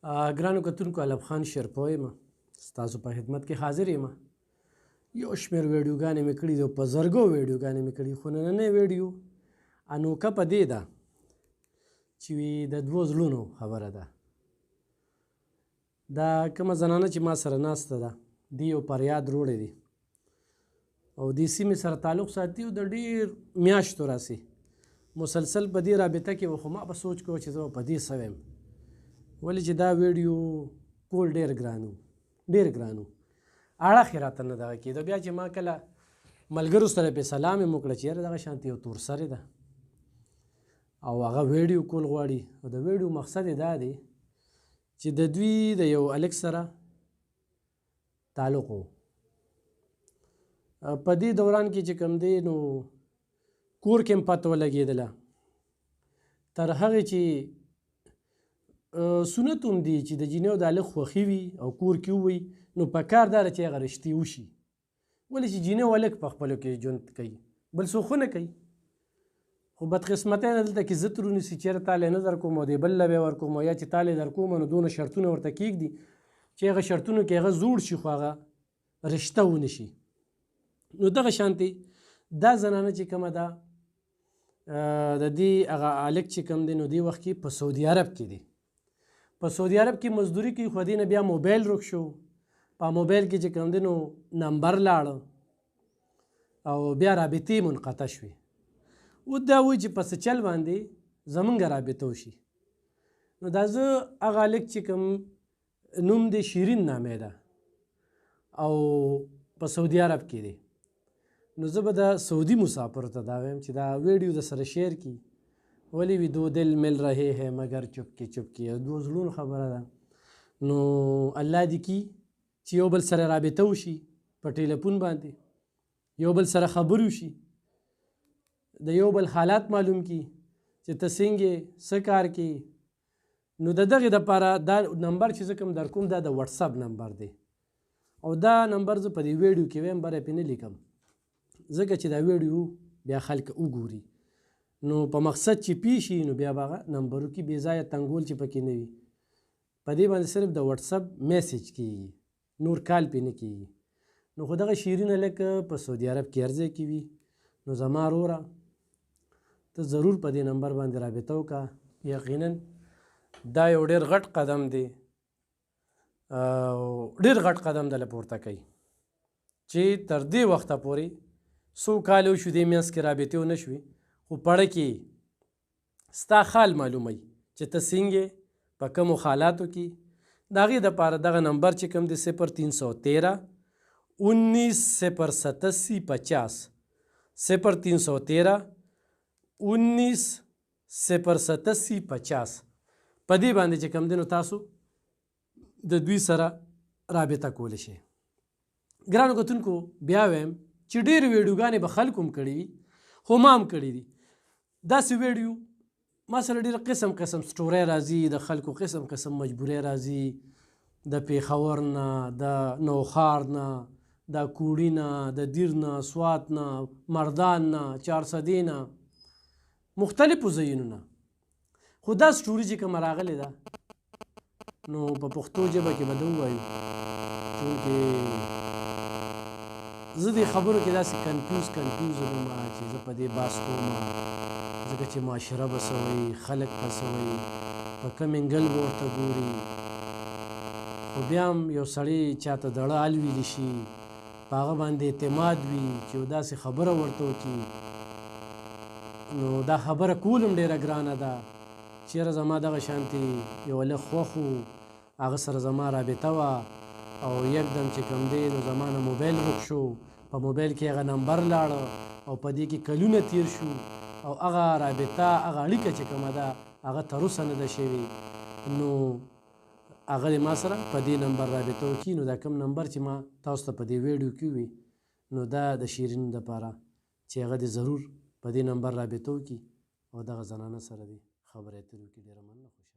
ګرانو کتونکو علب خان شرپوی یم ستاسو په خدمت کې حاضر یم. یو شمېر ویډیوګانې مې کړي دي، په زرګو ویډیوګانې مې کړي، خو نننۍ ویډیو انوکه په دې ده چې د دوو زړونو خبره ده. دا کومه زنانه چې ما سره ناسته ده، دی یو فریاد روړی دی او دې سیمې سره تعلق ساتي او د ډېر میاشتو راسي مسلسل په دې رابطه کې و. خو ما به سوچ کوه چې زه په دې څه ویم، ولې چې دا ویډیو کول ډېر ګران و، ډېر ګران و، اړخ یې راته نه دغه کېده. بیا چې ما کله ملګرو سره پرې سلام یې وکړه چې یاره دغه شانتې یو تور سرې ده او هغه ویډیو کول غواړي، او د ویډیو مقصد یې دا دی چې د دوی د یو هلک سره تعلق و. په دې دوران کې چې کوم دی نو کور کې هم پته ولګېدله، تر هغې چې سنت هم دی چې د جینۍ او د هلک خوښي وي او کور کې ووي نو په کار دا ده چې هغه رشتې وشي. ولې چې جینۍ او هلک په خپلو کې ژوند کوي، بل څوک خو نه کوي. خو بدقسمتۍ نه دلته کې زه تر ونیسي چې یاره تاله نه در کوم او دې بل له به ورکوم، او یا چې تاله در کوم نو دونه شرطونه ورته کېږدي چې هغه شرطونو کې هغه زوړ شي خو هغه رشته ونه شي. نو دغه شانتې دا زنانه چې کومه ده د دې هغه هلک چې کوم دی نو دې وخت کې په سعودي عرب کې دی. په سعودي عرب کې مزدوري کوي، خو دې نه بیا موبایل ورک شو. په موبایل کې چې کوم دی نو نمبر لاړه او بیا رابطې منقطع شوې. اوس دا وایي چې په څه چل باندې زمونږ رابطه وشي. نو دا زه هغه هلک چې کوم نوم دی شیرین نامې ده او په سعودي عرب کې دی، نو زه به د سعودي مسافرو ته دا وایم چې دا ویډیو د سره شیر کړي. ولی وی دو دل مل رہے ہے مگر چپکے چپکے، دو زړونو خبره ده. نو الله دې کي چې یو بل سره رابطه وشي په ټیلیفون باندې، یو بل سره خبرې وشي، د یو بل حالات معلوم کړي چې ته څنګه څه کار کوي. نو د دغې دپاره دا نمبر چې زه کوم در کوم دا د وټساپ نمبر دی او دا نمبر زه په دې ویډیو کې وایم بره پرې نه لیکم، ځکه چې دا ویډیو بیا خلک وګوري نو په مقصد چې پوه شي نو بیا به هغه نمبرو کې بې ځایه تنګول چې پکې نه وي. په دې باندې صرف د وټساپ میسیج کېږي، نور کال پې نه کېږي. نو خو دغه شیرین هلک په سعودي عرب کې هر ځای کې وي. نو زما وروره ته ضرور په دې نمبر باندې رابطه وکړه. یقینا دا یو ډېر غټ قدم دی او ډېر غټ قدم دله پورته کوي چې تر دې وخته پورې څو کاله وشو دې منځ کې رابطې ونه شوې، خو پړه کې ستا خال معلوموي چې ته څنګه په کومو حالاتو کې. د هغې دپاره دغه نمبر چې کوم دی 0313 19 087 50 0313 19 087 50 په دې باندې چې کوم دی نو تاسو د دوی سره رابطه کولی شئ. ګرانو کتونکو بیا وایم چې ډېرې ویډیوګانې به خلکو هم کړي وي، خو ما هم کړي دي. داسې ویډیو ما سره ډېر قسم قسم سټورۍ راځي، د خلکو قسم قسم مجبورۍ راځي، د پېښور نه، د نوښار نه، د کوړي نه، د دیر نه، سوات نه، مردان نه، چارسدې نه، مختلفو ځایونو نه. خو دا سټوري چې کومه راغلې ده نو په پښتو ژبه کې به ده ووایو، چونکې زه دې خبرو کې داسې کنفیوز یم چې زه په دې بحث کوم، ځکه چې معاشره به څه وایي، خلک به څه وایي، په کوم انګل به ورته ګوري. خو بیا هم یو سړی چاته دړه حل ویلی شي، په هغه باندې اعتماد وي چې یو داسې خبره ورته وکړي. نو دا خبره کول هم ډېره ګرانه ده. چېرې زما دغه شانتې یو هلک خوښ و، هغه سره زما رابطه وه او یکدم چې کوم دی نو زما نه موبایل ورک شو، په موبایل کې هغه نمبر لاړه او په دې کې کلونه تیر شو او هغه رابطه هغه اړیکه چې کومه ده هغه تر اوسه نه ده شوې. نو هغه ما سره په دې نمبر رابطه وکړي. نو دا کوم نمبر چې ما تاسو ته په دې ویډیو کې وي نو دا د شیرین دپاره چې هغه دې ضرور په دې نمبر رابطه وکړي او دغه زنانه سره دې خبرې اترې وکړي. ډېره مننه.